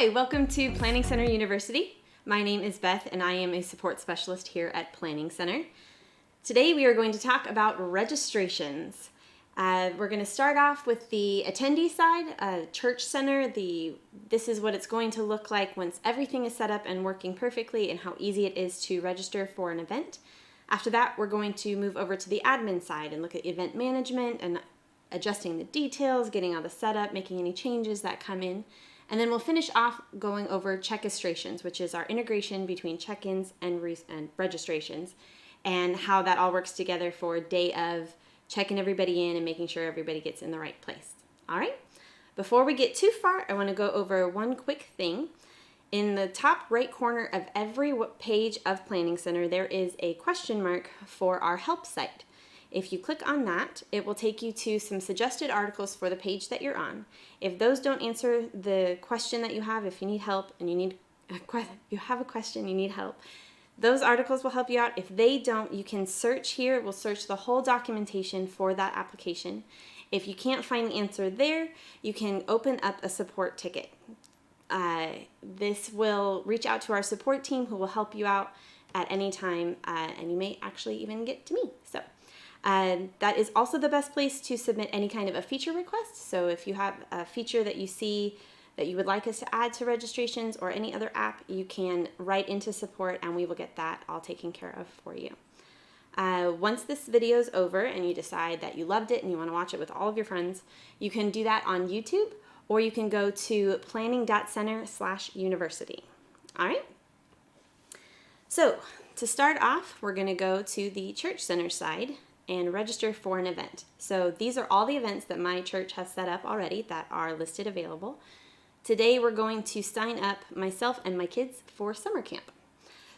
Hi, welcome to Planning Center University. My name is Beth and I am a support specialist here at Planning Center. Today we are going to talk about registrations. We're going to start off with the attendee side, church center. This is what it's going to look like once everything is set up and working perfectly and how easy it is to register for an event. After that, we're going to move over to the admin side and look at event management and adjusting the details, getting all the setup, making any changes that come in. And then we'll finish off going over Checkistrations, which is our integration between check-ins and registrations, and how that all works together for a day of checking everybody in and making sure everybody gets in the right place. All right? Before we get too far, I want to go over one quick thing. In the top right corner of every page of Planning Center, there is a question mark for our help site. If you click on that, it will take you to some suggested articles for the page that you're on. If those don't answer the question that you have, if you need help and you have a question, you need help, those articles will help you out. If they don't, you can search here. It will search the whole documentation for that application. If you can't find the answer there, you can open up a support ticket. This will reach out to our support team who will help you out at any time, and you may actually even get to me. So. That is also the best place to submit any kind of a feature request. So if you have a feature that you see that you would like us to add to registrations or any other app, you can write into support and we will get that all taken care of for you. Once this video is over and you decide that you loved it and you want to watch it with all of your friends, you can do that on YouTube or you can go to planning.center/university. All right? So to start off, we're going to go to the church center side and register for an event. So these are all the events that my church has set up already that are listed available. Today we're going to sign up myself and my kids for summer camp.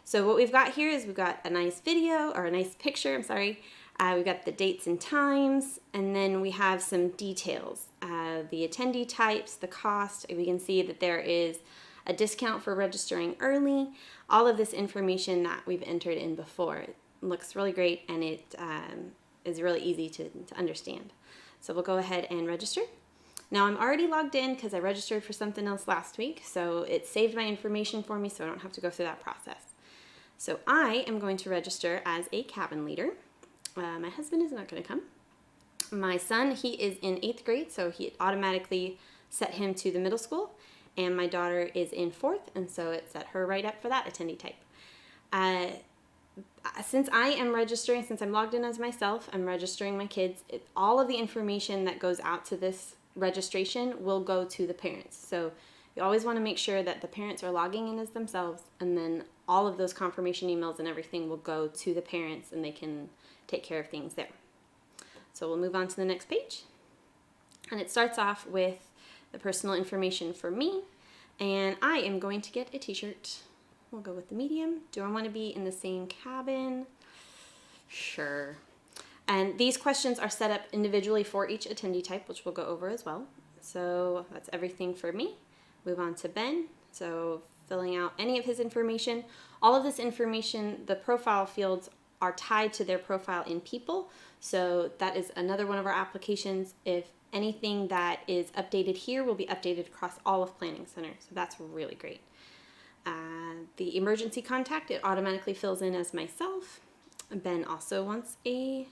So what we've got here is we've got a nice video, or a nice picture, we've got the dates and times, and then we have some details. The attendee types, the cost, we can see that there is a discount for registering early. All of this information that we've entered in before. It looks really great and it is really easy to understand. So we'll go ahead and register. Now I'm already logged in because I registered for something else last week, so it saved my information for me so I don't have to go through that process. So I am going to register as a cabin leader. My husband is not going to come. My son, he is in 8th grade, so he automatically set him to the middle school, and my daughter is in 4th, and so it set her right up for that attendee type. Since I am registering, since I'm logged in as myself, I'm registering my kids, all of the information that goes out to this registration will go to the parents. So you always want to make sure that the parents are logging in as themselves, and then all of those confirmation emails and everything will go to the parents and they can take care of things there. So we'll move on to the next page. And it starts off with the personal information for me, and I am going to get a t-shirt. We'll go with the medium. Do I want to be in the same cabin? Sure. And these questions are set up individually for each attendee type, which we'll go over as well. So that's everything for me. Move on to Ben. So filling out any of his information. All of this information, the profile fields are tied to their profile in People. So that is another one of our applications. If anything that is updated here will be updated across all of Planning Center. So that's really great. The emergency contact, it automatically fills in as myself. Ben also wants a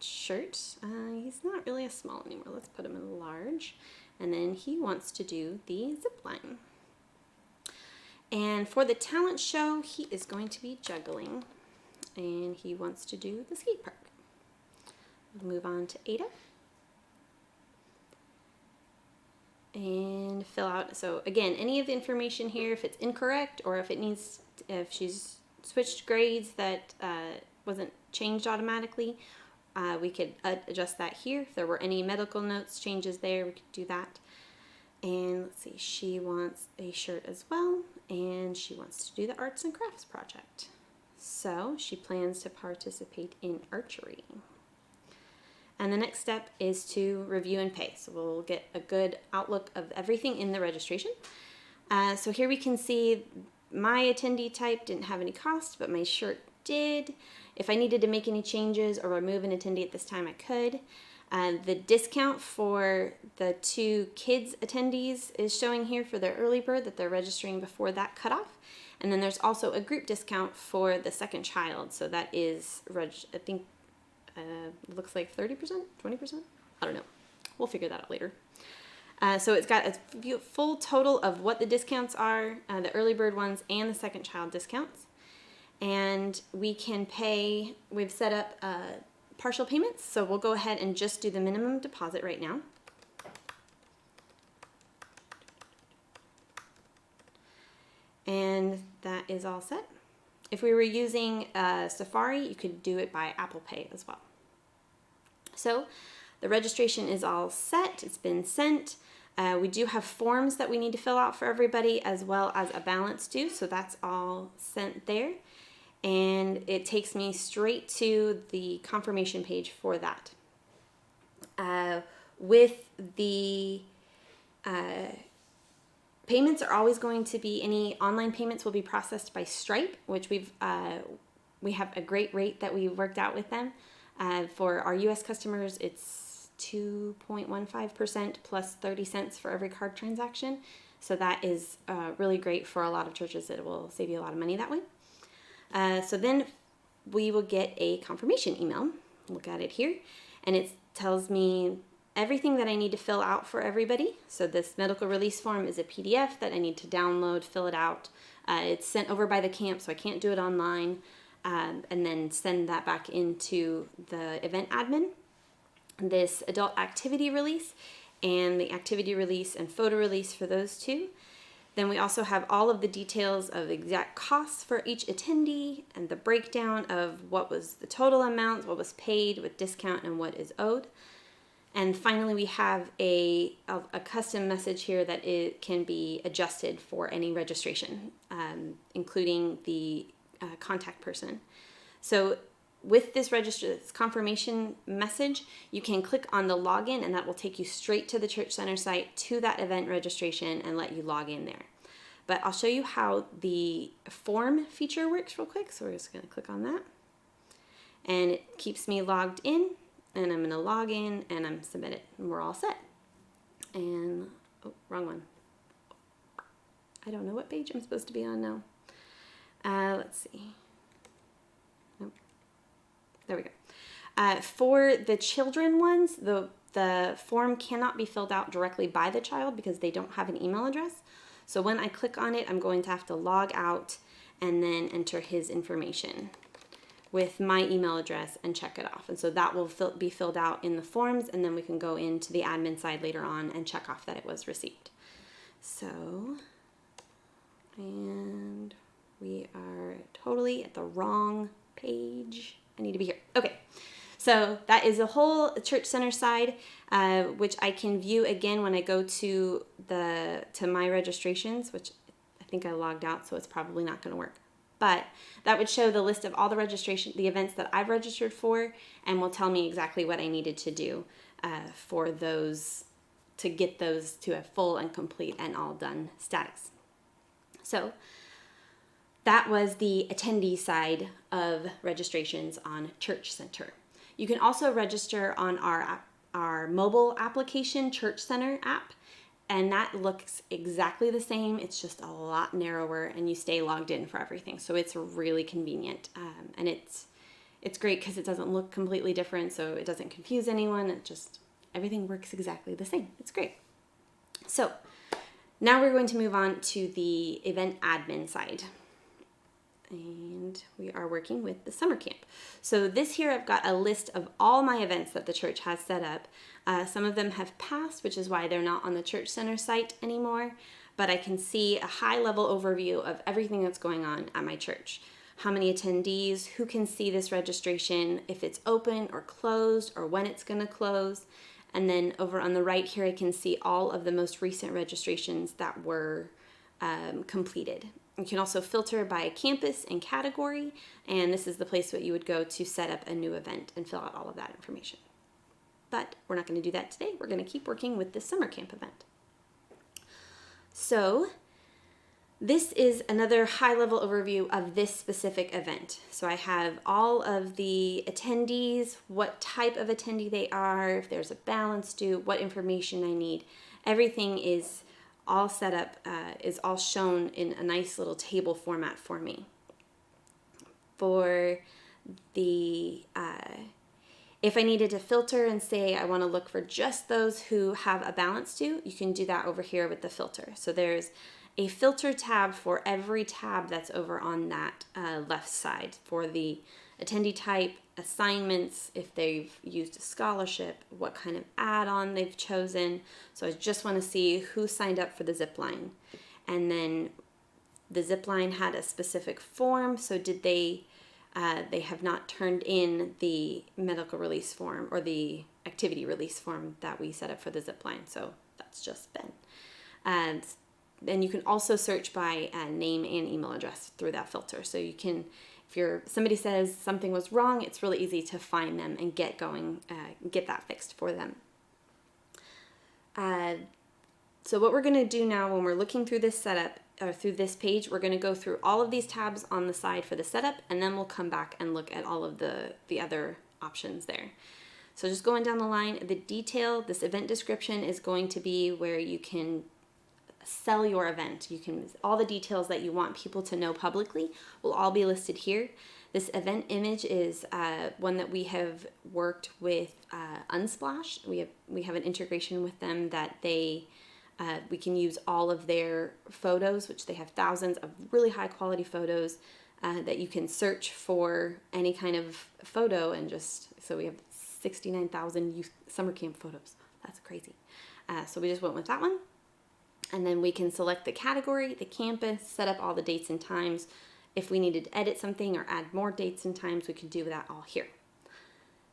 shirt. He's not really a small anymore. Let's put him in a large. And then he wants to do the zip line. And for the talent show, he is going to be juggling. And he wants to do the skate park. We'll move on to Ada. And fill out, so again, any of the information here, if it's incorrect or if she's switched grades that wasn't changed automatically, we could adjust that here. If there were any medical notes changes there, we could do that. And let's see, she wants a shirt as well, and she wants to do the arts and crafts project. So she plans to participate in archery. And the next step is to review and pay. So we'll get a good outlook of everything in the registration. So here we can see my attendee type didn't have any cost, but my shirt did. If I needed to make any changes or remove an attendee at this time, I could. The discount for the 2 kids attendees is showing here for their early bird that they're registering before that cutoff. And then there's also a group discount for the second child. So that is, I think, looks like 30%, 20%? I don't know. We'll figure that out later. So it's got a full total of what the discounts are, the early bird ones and the second child discounts. And we can pay, we've set up partial payments, so we'll go ahead and just do the minimum deposit right now. And that is all set. If we were using Safari, you could do it by Apple Pay as well. So the registration is all set, it's been sent. We do have forms that we need to fill out for everybody as well as a balance due, so that's all sent there. And it takes me straight to the confirmation page for that. With the payments are always going to be, any online payments will be processed by Stripe, which we have a great rate that we've worked out with them. For our US customers, it's 2.15% plus 30 cents for every card transaction. So that is really great for a lot of churches. It will save you a lot of money that way. So then we will get a confirmation email. Look at it here. And it tells me everything that I need to fill out for everybody. So this medical release form is a PDF that I need to download, fill it out. It's sent over by the camp, so I can't do it online. And then send that back into the event admin. This adult activity release and the activity release and photo release for those 2. Then we also have all of the details of exact costs for each attendee and the breakdown of what was the total amount, what was paid with discount, and what is owed. And finally, we have a custom message here that it can be adjusted for any registration, including the contact person. So with this confirmation message, you can click on the login, and that will take you straight to the Church Center site to that event registration and let you log in there. But I'll show you how the form feature works real quick. So we're just going to click on that. And it keeps me logged in, and I'm going to log in and I'm submitted, and we're all set. And, oh, wrong one. I don't know what page I'm supposed to be on now. Let's see. Nope. There we go. For the children ones, the form cannot be filled out directly by the child because they don't have an email address. So when I click on it, I'm going to have to log out and then enter his information with my email address and check it off. And so that will be filled out in the forms, and then we can go into the admin side later on and check off that it was received. So, and we are totally at the wrong page. I need to be here. Okay, so that is the whole Church Center side, which I can view again when I go to my registrations, which I think I logged out, so it's probably not going to work. But that would show the list of all the events that I've registered for, and will tell me exactly what I needed to do for those, to get those to a full and complete and all done status. So that was the attendee side of registrations on Church Center. You can also register on our mobile application, Church Center app, and that looks exactly the same. It's just a lot narrower, and you stay logged in for everything. So it's really convenient, and it's great because it doesn't look completely different, so it doesn't confuse anyone. It just, everything works exactly the same. It's great. So now we're going to move on to the event admin side. And we are working with the summer camp. So this here, I've got a list of all my events that the church has set up. Some of them have passed, which is why they're not on the Church Center site anymore. But I can see a high-level overview of everything that's going on at my church. How many attendees, who can see this registration, if it's open or closed, or when it's going to close. And then over on the right here, I can see all of the most recent registrations that were completed. You can also filter by campus and category, and this is the place that you would go to set up a new event and fill out all of that information. But we're not going to do that today. We're going to keep working with this summer camp event. So This is another high-level overview of this specific event. So I have all of the attendees, what type of attendee they are, if there's a balance due, what information I need. Everything is all set up, is all shown in a nice little table format for me. For the, if I needed to filter and say I want to look for just those who have a balance due, you can do that over here with the filter. So there's a filter tab for every tab that's over on that left side for the attendee type, assignments, if they've used a scholarship, what kind of add-on they've chosen. So I just want to see who signed up for the zip line. And then the zip line had a specific form, so did they have not turned in the medical release form or the activity release form that we set up for the zip line. So that's just been. And then you can also search by name and email address through that filter. So you can, if somebody says something was wrong, it's really easy to find them and get going, get that fixed for them. So what we're going to do now when we're looking through this setup, or through this page, we're going to go through all of these tabs on the side for the setup, and then we'll come back and look at all of the other options there. So just going down the line, the detail, this event description is going to be where you can sell your event. You can, all the details that you want people to know publicly will all be listed here. This event image is one that we have worked with Unsplash. We have an integration with them that we can use all of their photos, which they have thousands of really high quality photos that you can search for any kind of photo, and so we have 69,000 youth summer camp photos. That's crazy. So we just went with that one. And then we can select the category, the campus, set up all the dates and times. If we needed to edit something or add more dates and times, we can do that all here.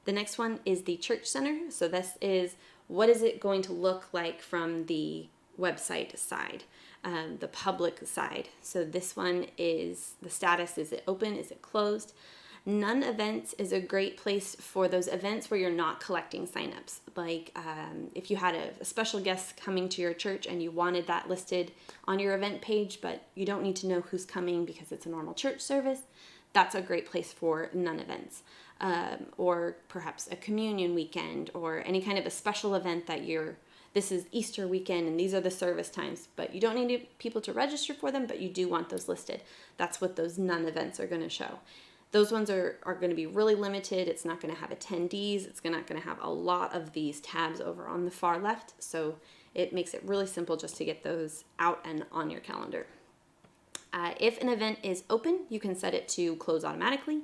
The next one is the church center. So this is, what is it going to look like from the website side, the public side. So this one is the status, is it open, is it closed? None events is a great place for those events where you're not collecting signups. Like if you had a special guest coming to your church and you wanted that listed on your event page, but you don't need to know who's coming because it's a normal church service, that's a great place for none events. Or perhaps a communion weekend or any kind of a special event that this is Easter weekend and these are the service times, but you don't need people to register for them, but you do want those listed. That's what those none events are going to show. Those ones are going to be really limited. It's not going to have attendees. It's not going to have a lot of these tabs over on the far left. So it makes it really simple just to get those out and on your calendar. If an event is open, you can set it to close automatically.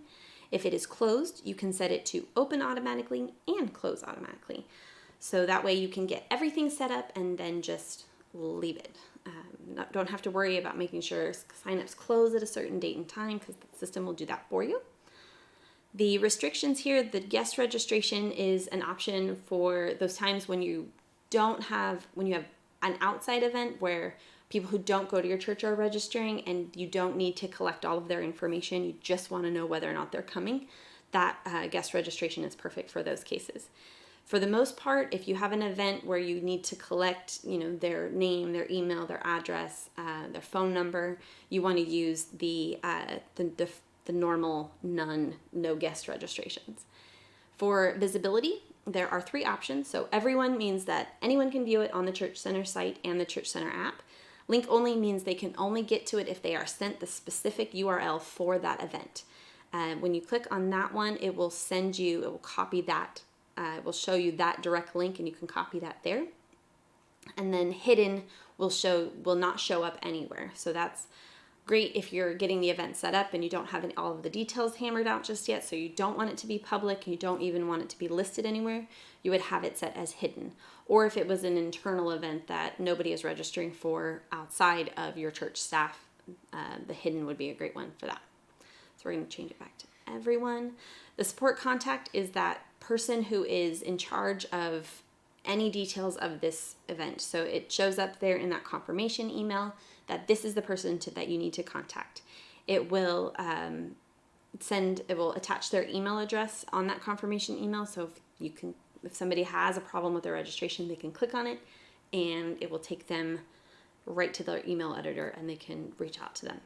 If it is closed, you can set it to open automatically and close automatically. So that way you can get everything set up and then just leave it. Don't have to worry about making sure signups close at a certain date and time because the system will do that for you. The restrictions here, the guest registration is an option for those times when you have an outside event where people who don't go to your church are registering and you don't need to collect all of their information. You just want to know whether or not they're coming. That guest registration is perfect for those cases. For the most part, if you have an event where you need to collect, their name, their email, their address, their phone number, you want to use the normal no guest registrations. For visibility, there are 3 options. So everyone means that anyone can view it on the Church Center site and the Church Center app. Link only means they can only get to it if they are sent the specific URL for that event. When you click on that one, it will copy that. It will show you that direct link and you can copy that there. And then hidden will not show up anywhere. So that's great if you're getting the event set up and you don't have all of the details hammered out just yet, so you don't want it to be public, you don't even want it to be listed anywhere, you would have it set as hidden. Or if it was an internal event that nobody is registering for outside of your church staff, the hidden would be a great one for that. So we're going to change it back to everyone. The support contact is that person who is in charge of any details of this event. So it shows up there in that confirmation email that this is the person that you need to contact. It will attach their email address on that confirmation email. So if somebody has a problem with their registration, they can click on it and it will take them right to their email editor and they can reach out to them.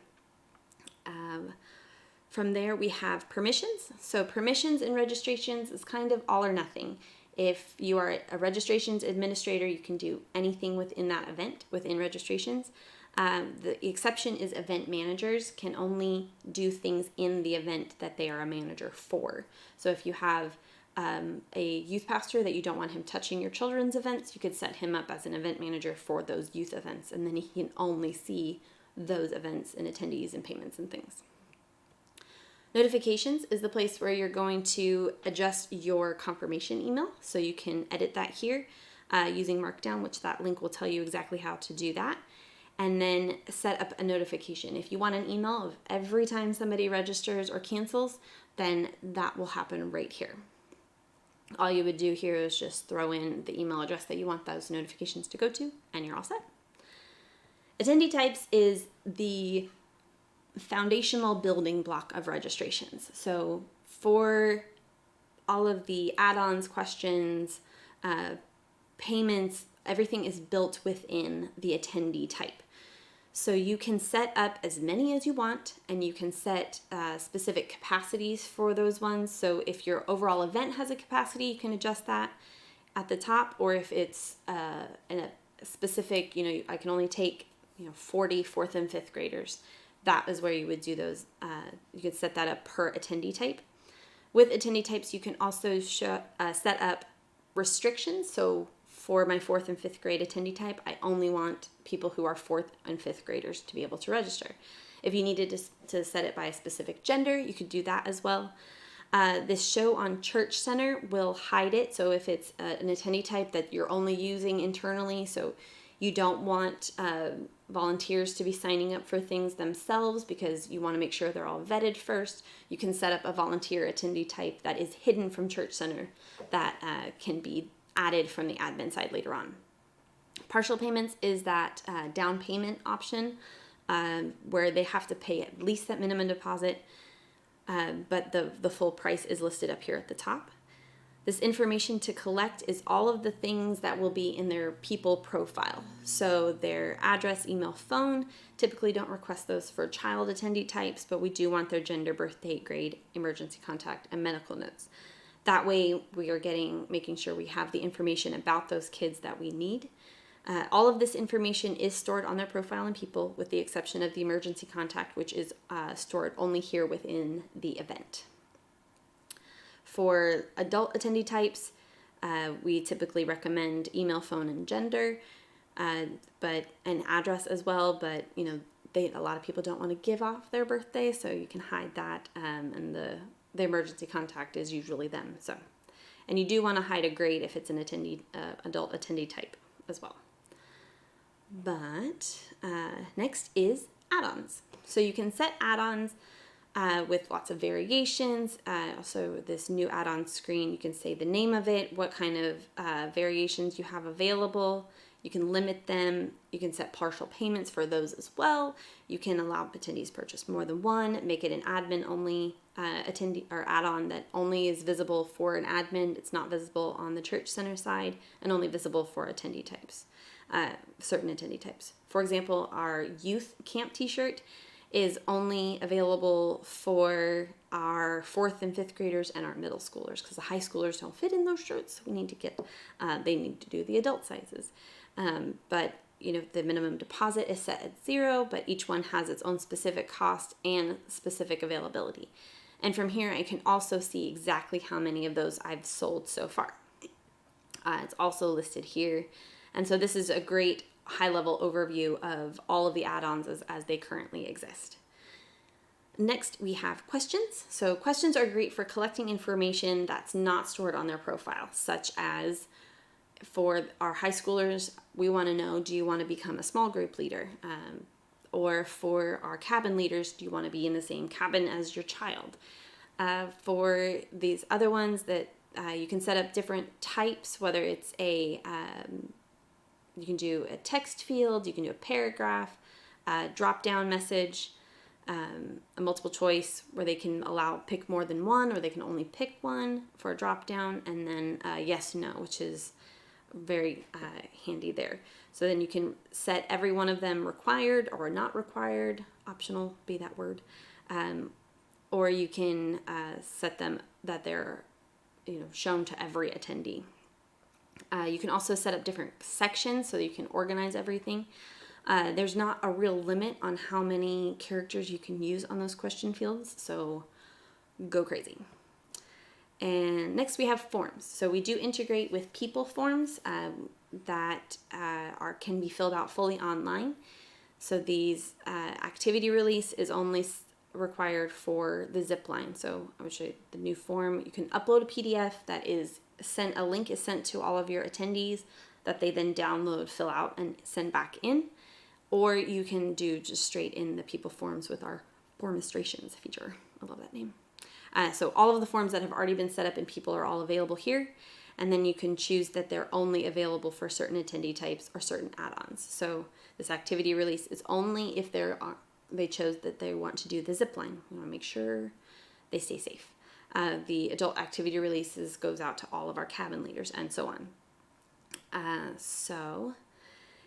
From there, we have permissions. So permissions in registrations is kind of all or nothing. If you are a registrations administrator, you can do anything within that event, within registrations. The exception is event managers can only do things in the event that they are a manager for. So if you have a youth pastor that you don't want him touching your children's events, you could set him up as an event manager for those youth events, and then he can only see those events and attendees and payments and things. Notifications is the place where you're going to adjust your confirmation email. So you can edit that here using Markdown, which that link will tell you exactly how to do that. And then set up a notification. If you want an email of every time somebody registers or cancels, then that will happen right here. All you would do here is just throw in the email address that you want those notifications to go to, and you're all set. Attendee Types is the foundational building block of registrations. So for all of the add-ons, questions, payments, everything is built within the attendee type. So you can set up as many as you want, and you can set specific capacities for those ones. So if your overall event has a capacity, you can adjust that at the top, or if it's in a specific, I can only take 40 4th and 5th graders. That is where you would do those. You could set that up per attendee type. With attendee types, you can also set up restrictions. So for my 4th and 5th grade attendee type, I only want people who are 4th and 5th graders to be able to register. If you needed to set it by a specific gender, you could do that as well. This show on Church Center will hide it. So if it's an attendee type that you're only using internally, so you don't want volunteers to be signing up for things themselves because you want to make sure they're all vetted first, you can set up a volunteer attendee type that is hidden from Church Center that can be added from the admin side later on. Partial payments is that down payment option where they have to pay at least that minimum deposit, but the full price is listed up here at the top. This information to collect is all of the things that will be in their people profile. So their address, email, phone. Typically don't request those for child attendee types, but we do want their gender, birth date, grade, emergency contact, and medical notes. That way we are making sure we have the information about those kids that we need. All of this information is stored on their profile and people, with the exception of the emergency contact, which is stored only here within the event. For adult attendee types, we typically recommend email, phone, and gender, but an address as well. But a lot of people don't want to give off their birthday, so you can hide that. And the emergency contact is usually them. So, and you do want to hide a grade if it's an adult attendee type as well. But next is add-ons. So you can set add-ons with lots of variations. Also, this new add-on screen, you can say the name of it, what kind of variations you have available. You can limit them. You can set partial payments for those as well. You can allow attendees purchase more than one, make it an admin-only attendee or add-on that only is visible for an admin. It's not visible on the Church Center side, and only visible for attendee types, certain attendee types. For example, our youth camp t-shirt is only available for our 4th and 5th graders and our middle schoolers, because the high schoolers don't fit in those shirts. We need to they need to do the adult sizes. But the minimum deposit is set at 0, but each one has its own specific cost and specific availability. And from here, I can also see exactly how many of those I've sold so far. It's also listed here. And so this is a great high-level overview of all of the add-ons as they currently exist. Next, we have questions. So questions are great for collecting information that's not stored on their profile, such as for our high schoolers, we want to know, do you want to become a small group leader? Or for our cabin leaders, do you want to be in the same cabin as your child? For these other ones that you can set up different types, whether it's you can do a text field, you can do a paragraph, drop-down message, a multiple choice where they can pick more than one, or they can only pick one for a drop-down, and then yes, no, which is very handy there. So then you can set every one of them required or not required, optional, be that word, or you can set them that they're shown to every attendee. You can also set up different sections so you can organize everything. There's not a real limit on how many characters you can use on those question fields, so go crazy. And next we have forms. So we do integrate with people forms that can be filled out fully online. So these activity release is only required for the zip line. So I will show you the new form. You can upload a PDF that is sent, a link is sent to all of your attendees that they then download, fill out, and send back in. Or you can do just straight in the people forms with our Formistrations feature. I love that name. So all of the forms that have already been set up in people are all available here. And then you can choose that they're only available for certain attendee types or certain add-ons. So this activity release is only if they chose that they want to do the zip line. We want to make sure they stay safe. The adult activity releases goes out to all of our cabin leaders and so on. So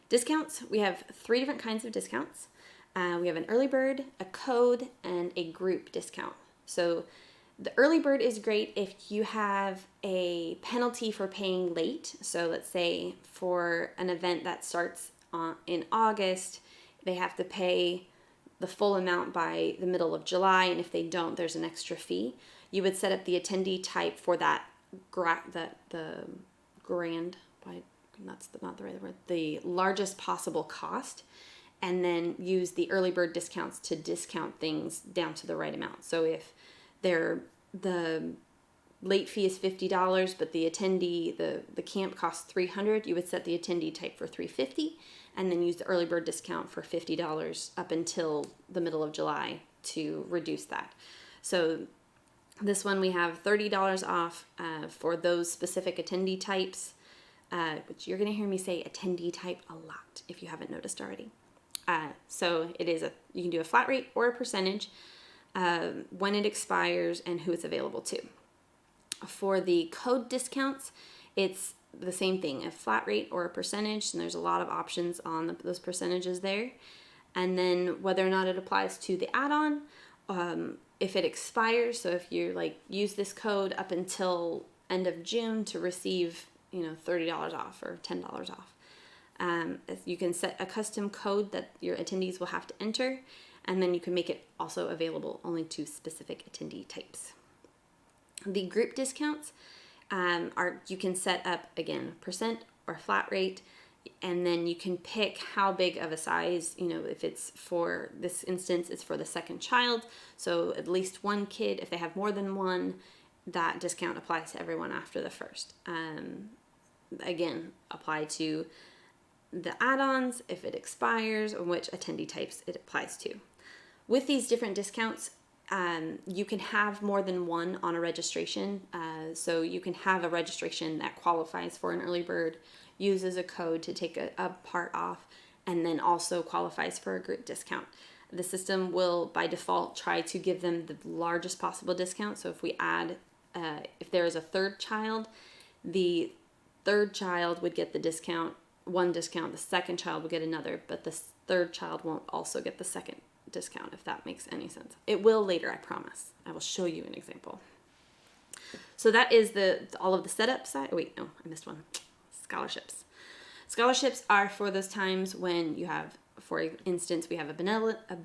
discounts, we have 3 different kinds of discounts. We have an early bird, a code, and a group discount. So the early bird is great if you have a penalty for paying late. So let's say for an event that starts in August, they have to pay the full amount by the middle of July, and if they don't, there's an extra fee. You would set up the attendee type for that the largest possible cost, and then use the early bird discounts to discount things down to the right amount. So if the late fee is $50, but the attendee, the camp costs $300, you would set the attendee type for $350, and then use the early bird discount for $50 up until the middle of July to reduce that. So this one we have $30 off for those specific attendee types, which you're going to hear me say attendee type a lot if you haven't noticed already. So it is you can do a flat rate or a percentage, when it expires, and who it's available to. For the code discounts, it's the same thing, a flat rate or a percentage, and there's a lot of options on those percentages there. And then whether or not it applies to the add-on, if it expires, so if you use this code up until end of June to receive $30 off or $10 off. You can set a custom code that your attendees will have to enter, and then you can make it also available only to specific attendee types. The group discounts you can set up, again, percent or flat rate, and then you can pick how big of a size, if it's for this instance, it's for the second child, so at least one kid. If they have more than one, that discount applies to everyone after the first. Again, apply to the add-ons if it expires, or which attendee types it applies to. With these different discounts, you can have more than one on a registration. So you can have a registration that qualifies for an early bird, uses a code to take a part off, and then also qualifies for a group discount. The system will, by default, try to give them the largest possible discount. So if we add, if there is a third child, the third child would get the discount, one discount, the second child would get another, but the third child won't also get the second discount, if that makes any sense. It will later, I promise. I will show you an example. So that is all of the setup side. Oh, wait, no, I missed one. Scholarships. Scholarships are for those times when you have, for instance, we have a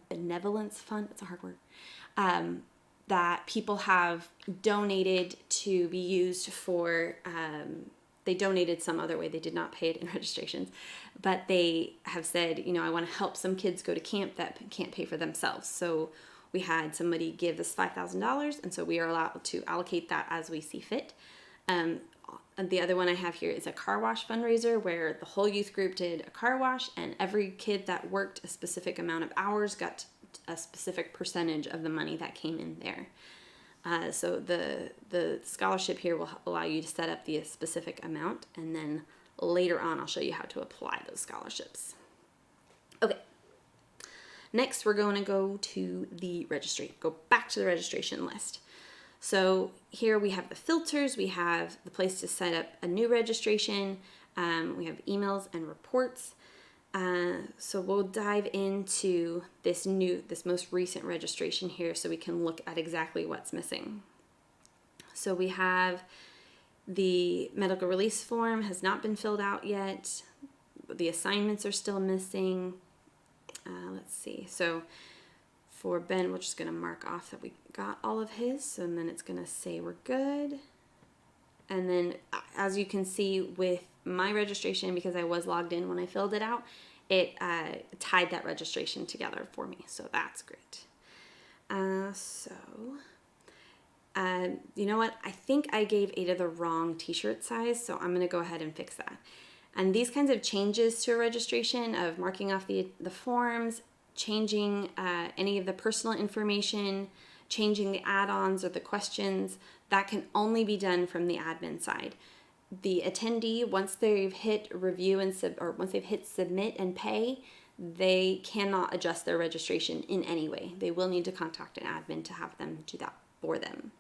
benevolence fund. It's a hard word. That people have donated to be used for, they donated some other way. They did not pay it in registrations, but they have said, I want to help some kids go to camp that can't pay for themselves. So we had somebody give us $5,000, and so we are allowed to allocate that as we see fit. And the other one I have here is a car wash fundraiser, where the whole youth group did a car wash, and every kid that worked a specific amount of hours got a specific percentage of the money that came in there. So the scholarship here will allow you to set up the specific amount, and then later on I'll show you how to apply those scholarships. Okay. Next, we're going to go to the registry. Go back to the registration list. So here we have the filters. We have the place to set up a new registration. We have emails and reports. So we'll dive into this most recent registration here so we can look at exactly what's missing. So we have the medical release form has not been filled out yet. The assignments are still missing. Let's see. So for Ben, we're just going to mark off that we got all of his, and then it's going to say we're good. And then as you can see with my registration, because I was logged in when I filled it out, it tied that registration together for me. So that's great. You know what? I think I gave Ada the wrong t-shirt size, so I'm going to go ahead and fix that. And these kinds of changes to a registration of marking off the forms, changing any of the personal information, changing the add-ons or the questions, that can only be done from the admin side. The attendee, once they've hit review and once they've hit submit and pay, they cannot adjust their registration in any way. They will need to contact an admin to have them do that for them.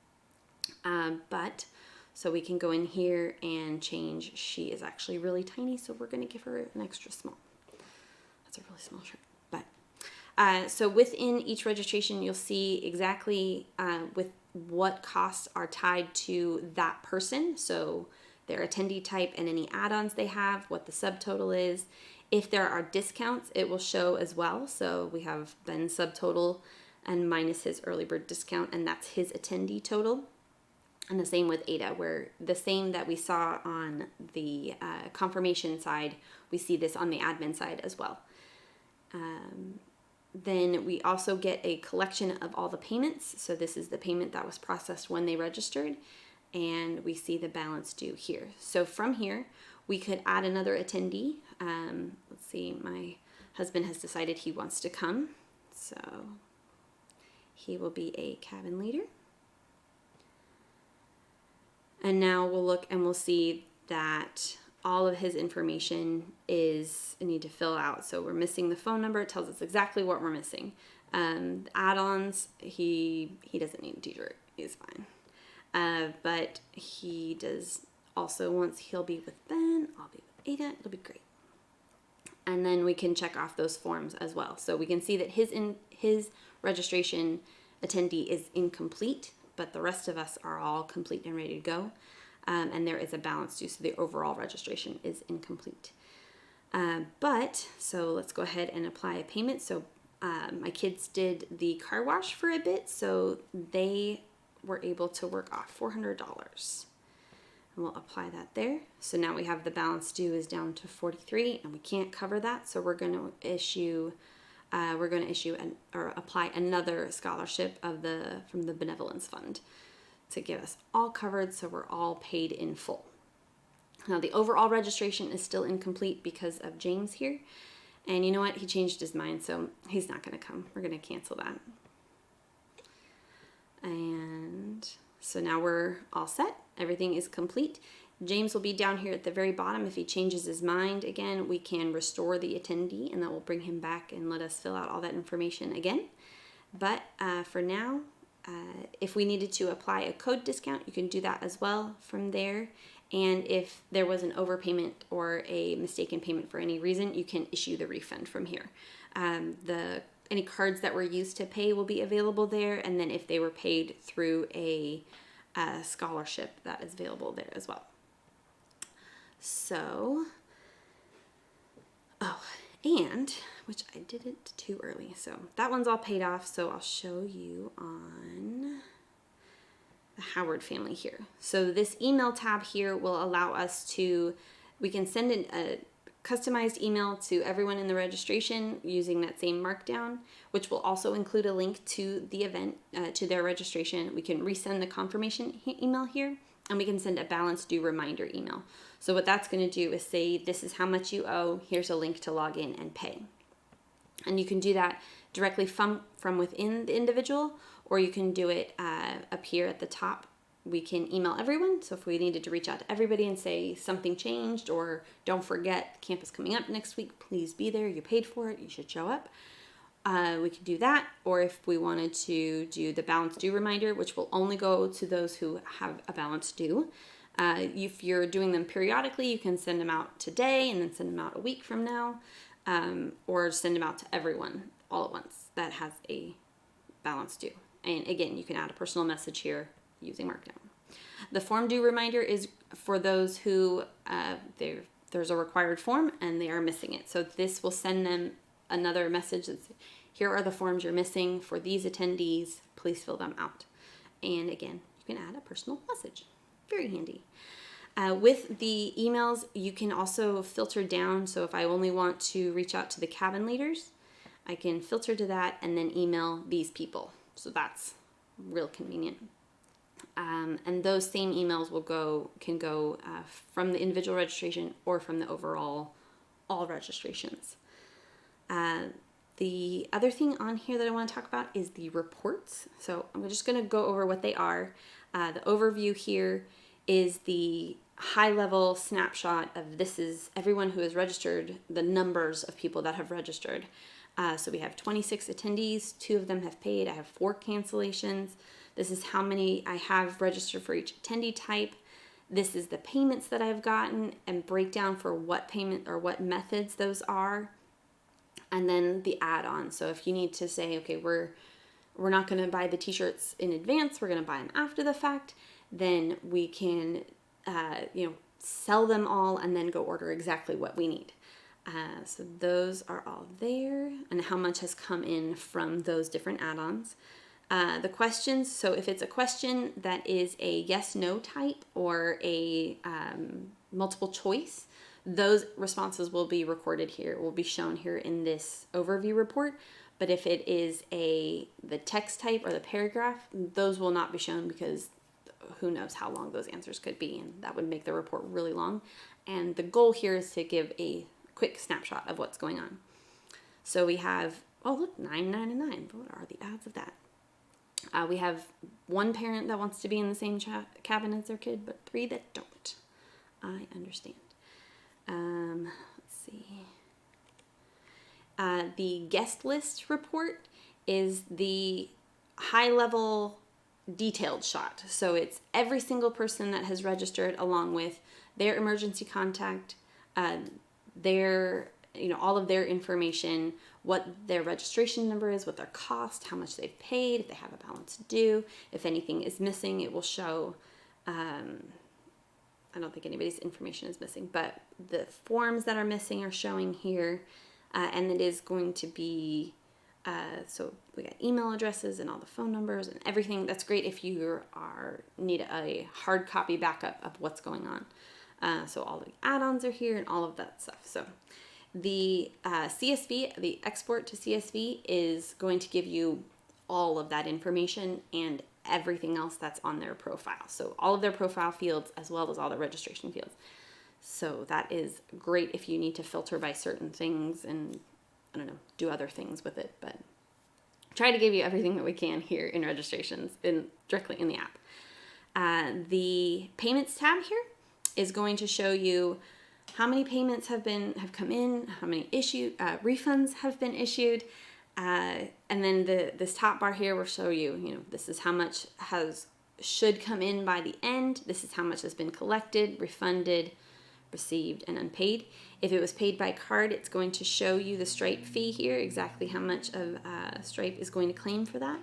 So we can go in here and change. She is actually really tiny, so we're going to give her an extra small. That's a really small shirt. But so within each registration, you'll see exactly with what costs are tied to that person. So their attendee type and any add-ons they have, what the subtotal is. If there are discounts, it will show as well. So we have Ben's subtotal and minus his early bird discount, and that's his attendee total. And the same with Ada, where the same that we saw on the confirmation side, we see this on the admin side as well. Then we also get a collection of all the payments. So this is the payment that was processed when they registered, and we see the balance due here. So from here, we could add another attendee. Let's see, my husband has decided he wants to come, so he will be a cabin leader. And now we'll look and we'll see that all of his information is need to fill out. So we're missing the phone number. It tells us exactly what we're missing. Add-ons, he doesn't need a t-shirt. He's fine. But he does also, once he'll be with Ben, I'll be with Ada. It'll be great. And then we can check off those forms as well. So we can see that his registration attendee is incomplete, but the rest of us are all complete and ready to go. And there is a balance due, so the overall registration is incomplete. So let's go ahead and apply a payment. So my kids did the car wash for a bit, so they were able to work off $400. And we'll apply that there. So now we have the balance due is down to 43, and we can't cover that, so we're going to issue or apply another scholarship from the benevolence fund to get us all covered, so we're all paid in full. Now the overall registration is still incomplete because of James here, and you know what, he changed his mind, so he's not going to come. We're going to cancel that. And so now we're all set. Everything is complete. James will be down here at the very bottom. If he changes his mind again, we can restore the attendee, and that will bring him back and let us fill out all that information again. But for now, if we needed to apply a code discount, you can do that as well from there. And if there was an overpayment or a mistaken payment for any reason, you can issue the refund from here. Any cards that were used to pay will be available there, and then if they were paid through a scholarship, that is available there as well. So, and, which I did it too early, so that one's all paid off, so I'll show you on the Howard family here. So this email tab here will allow us we can send a customized email to everyone in the registration using that same markdown, which will also include a link to the event, to their registration. We can resend the confirmation email here, and we can send a balance due reminder email. So what that's going to do is say, this is how much you owe, here's a link to log in and pay. And you can do that directly from within the individual, or you can do it up here at the top. We can email everyone, so if we needed to reach out to everybody and say something changed, or don't forget camp is coming up next week, please be there, you paid for it, you should show up. We could do that, or if we wanted to do the balance due reminder, which will only go to those who have a balance due, If you're doing them periodically, you can send them out today and then send them out a week from now, or send them out to everyone all at once that has a balance due. And again, you can add a personal message here using Markdown. The form due reminder is for those who there's a required form and they are missing it. So this will send them another message that's, here are the forms you're missing for these attendees, please fill them out. And again, you can add a personal message. Very handy. With the emails, you can also filter down. So if I only want to reach out to the cabin leaders, I can filter to that and then email these people. So that's real convenient. And those same emails can go from the individual registration or from the overall all registrations. The other thing on here that I want to talk about is the reports. So I'm just going to go over what they are. The overview here is the high-level snapshot of this is everyone who has registered, the numbers of people that have registered. So we have 26 attendees, 2 of them have paid, I have 4 cancellations. This is how many I have registered for each attendee type. This is the payments that I've gotten and breakdown for what payment or what methods those are. And then the add-ons. So if you need to say, okay, we're not going to buy the t-shirts in advance, we're going to buy them after the fact, then we can, sell them all and then go order exactly what we need. So those are all there, and how much has come in from those different add-ons. The questions, so if it's a question that is a yes-no type or a multiple choice, those responses will be recorded here, will be shown here in this overview report. But if it is the text type or the paragraph, those will not be shown because who knows how long those answers could be, and that would make the report really long. And the goal here is to give a quick snapshot of what's going on. So we have, oh look, $9.99. What are the odds of that? We have 1 parent that wants to be in the same cabin as their kid, but 3 that don't. I understand. Let's see. The guest list report is the high-level detailed shot. So it's every single person that has registered along with their emergency contact, all of their information, what their registration number is, what their cost, how much they've paid, if they have a balance due, if anything is missing, it will show. I don't think anybody's information is missing, but the forms that are missing are showing here, and it is going to be, so we got email addresses and all the phone numbers and everything. That's great if you need a hard copy backup of what's going on. So all the add-ons are here and all of that stuff. So the CSV, the export to CSV, is going to give you all of that information and everything else that's on their profile. So all of their profile fields as well as all the registration fields. So that is great if you need to filter by certain things and, do other things with it. But try to give you everything that we can here in registrations directly in the app. The payments tab here is going to show you how many payments have come in, how many refunds have been issued, and then this top bar here will show you, this is how much should come in by the end. This is how much has been collected, refunded, received, and unpaid. If it was paid by card, it's going to show you the Stripe fee here, exactly how much of Stripe is going to claim for that.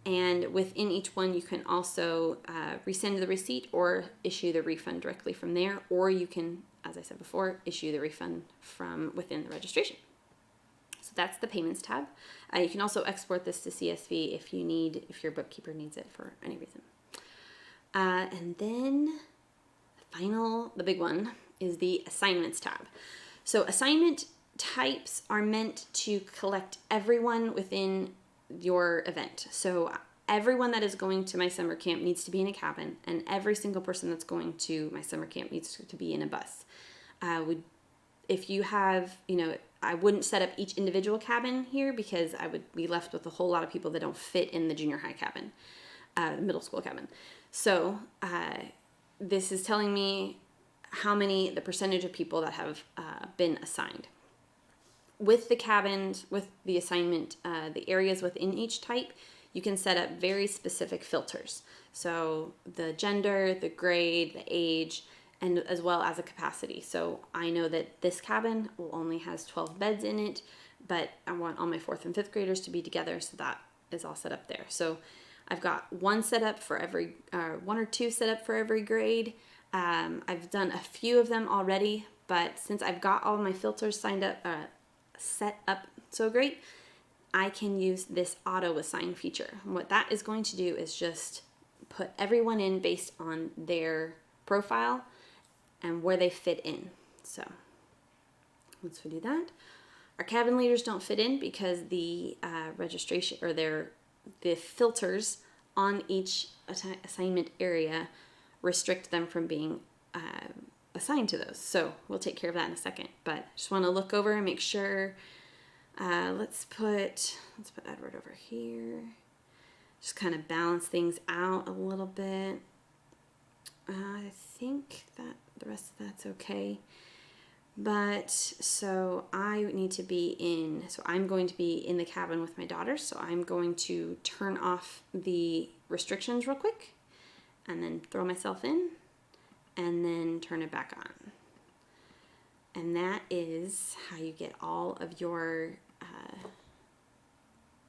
And within each one, you can also resend the receipt or issue the refund directly from there, or you can, as I said before, issue the refund from within the registration. So that's the payments tab. You can also export this to CSV if your bookkeeper needs it for any reason. And then the big one is the assignments tab. So assignment types are meant to collect everyone within your event. So everyone that is going to my summer camp needs to be in a cabin, and every single person that's going to my summer camp needs to be in a bus. If you have, I wouldn't set up each individual cabin here because I would be left with a whole lot of people that don't fit in the junior high cabin, middle school cabin. So this is telling me the percentage of people that have been assigned. With the cabins, with the assignment, the areas within each type, you can set up very specific filters. So the gender, the grade, the age, and as well as a capacity. So I know that this cabin only has 12 beds in it, but I want all my 4th and 5th graders to be together, so that is all set up there. So I've got one set up for every, 1 or 2 set up for every grade. I've done a few of them already, but since I've got all my filters set up so great, I can use this auto assign feature. And what that is going to do is just put everyone in based on their profile and where they fit in. So once we do that, our cabin leaders don't fit in because the registration or the filters on each assignment area restrict them from being assigned to those. So we'll take care of that in a second, but just want to look over and make sure. Let's put Edward over here. Just kind of balance things out a little bit. I think that the rest of that's okay. But so I'm going to be in the cabin with my daughter. So I'm going to turn off the restrictions real quick and then throw myself in and then turn it back on. And that is how you get all of your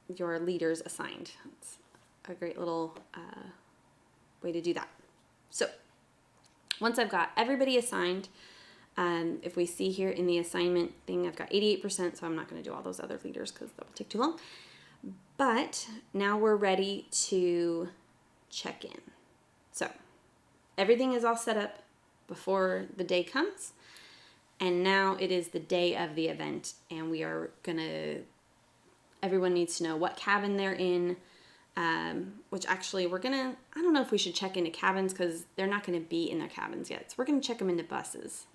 leaders assigned. It's a great little way to do that. So once I've got everybody assigned, if we see here in the assignment thing, I've got 88%, so I'm not going to do all those other leaders because that will take too long. But now we're ready to check in. So everything is all set up before the day comes. And now it is the day of the event, and everyone needs to know what cabin they're in, which actually I don't know if we should check into cabins because they're not going to be in their cabins yet. So we're going to check them into buses.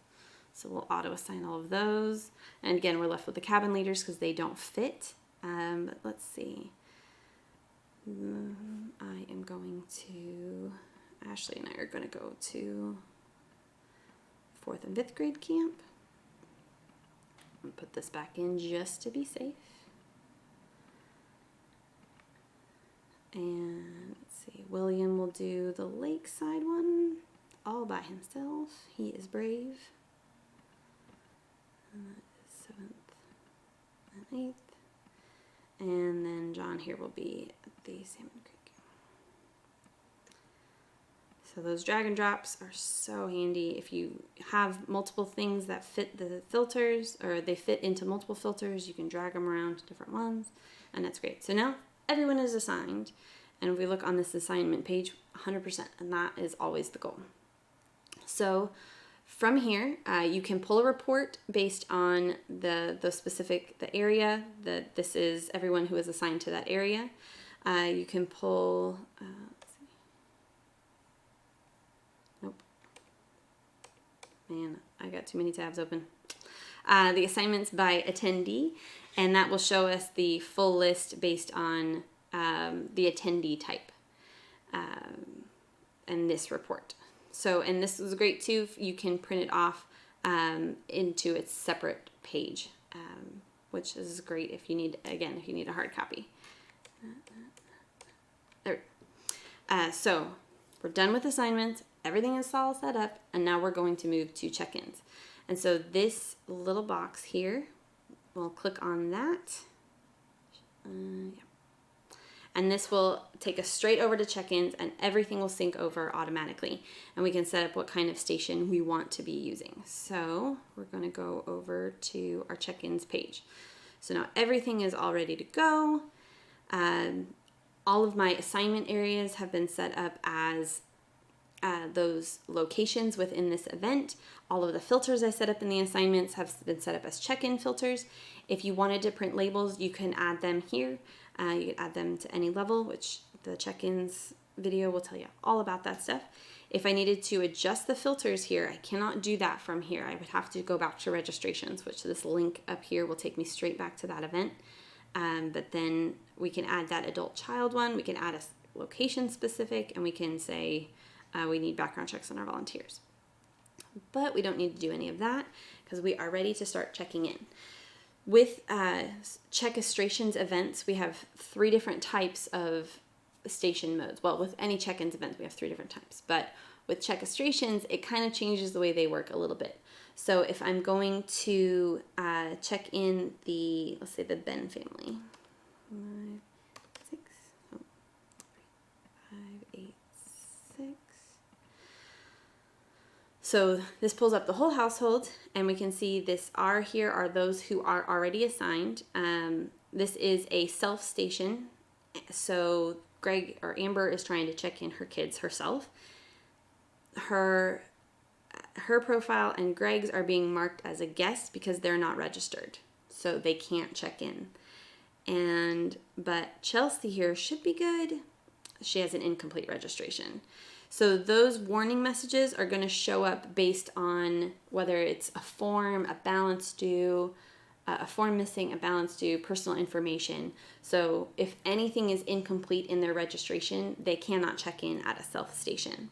So we'll auto assign all of those. And again, we're left with the cabin leaders because they don't fit. But let's see. Ashley and I are going to go to 4th and 5th grade camp. I'll put this back in just to be safe. And let's see, William will do the lakeside one all by himself. He is brave. And that is 7th and 8th. And then John here will be at the Salmon Creek. So those drag and drops are so handy if you have multiple things that fit the filters, or they fit into multiple filters. You can drag them around to different ones, and that's great. So now everyone is assigned, and if we look on this assignment page, 100%, and that is always the goal. So from here, you can pull a report based on the area that this is everyone who is assigned to that area. You can pull. Man, I got too many tabs open. The assignments by attendee, and that will show us the full list based on the attendee type and this report. So, and this is great too. You can print it off into its separate page, which is great if you need a hard copy. There. So we're done with assignments. Everything is all set up, and now we're going to move to check-ins. And so this little box here, we'll click on that. Yeah. And this will take us straight over to check-ins, and everything will sync over automatically. And we can set up what kind of station we want to be using. So we're going to go over to our check-ins page. So now everything is all ready to go. All of my assignment areas have been set up as those locations within this event. All of the filters I set up in the assignments have been set up as check-in filters. If you wanted to print labels, you can add them here. You can add them to any level, which the check-ins video will tell you all about that stuff. If I needed to adjust the filters here, I cannot do that from here. I would have to go back to registrations, which this link up here will take me straight back to that event. But then we can add that adult-child one. We can add a location specific, and we can say, we need background checks on our volunteers. But we don't need to do any of that because we are ready to start checking in. With Checkistrations events, we have 3 different types of station modes. Well, with any check-ins events, we have 3 different types. But with Checkistrations, it kind of changes the way they work a little bit. So if I'm going to check in the, let's say the Ben family. 5, 6, 5, 8, 6. So this pulls up the whole household, and we can see this R here are those who are already assigned. This is a self station, so Greg or Amber is trying to check in her kids herself. Her profile and Greg's are being marked as a guest because they're not registered, so they can't check in. But Chelsea here should be good. She has an incomplete registration. So those warning messages are going to show up based on whether it's a form, a balance due, a form missing, a balance due, personal information. So if anything is incomplete in their registration, they cannot check in at a self station.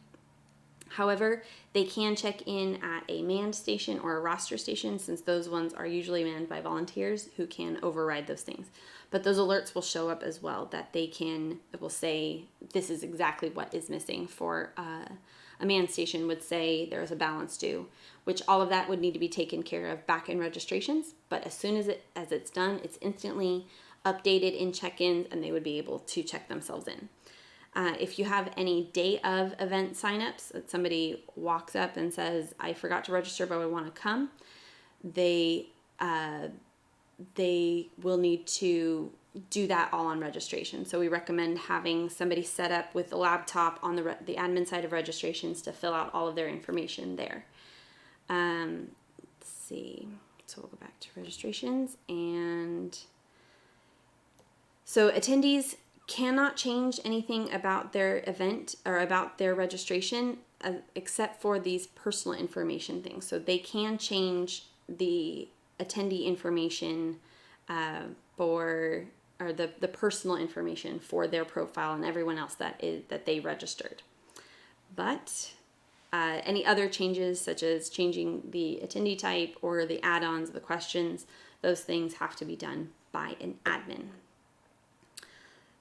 However, they can check in at a manned station or a roster station, since those ones are usually manned by volunteers who can override those things. But those alerts will show up as well, that it will say this is exactly what is missing. For a manned station would say there is a balance due, which all of that would need to be taken care of back in registrations. But as soon as it's done, it's instantly updated in check-ins, and they would be able to check themselves in. If you have any day of event signups, that somebody walks up and says, I forgot to register but I want to come, they will need to do that all on registration. So we recommend having somebody set up with a laptop on the admin side of registrations to fill out all of their information there. Let's see. So we'll go back to registrations. And so attendees cannot change anything about their event or about their registration except for these personal information things. So they can change the attendee information the personal information for their profile and everyone else that they registered. But any other changes, such as changing the attendee type or the add-ons, the questions, those things have to be done by an admin.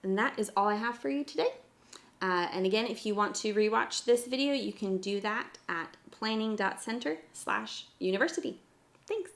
And that is all I have for you today. And again, if you want to rewatch this video, you can do that at planning.center/university. Thanks.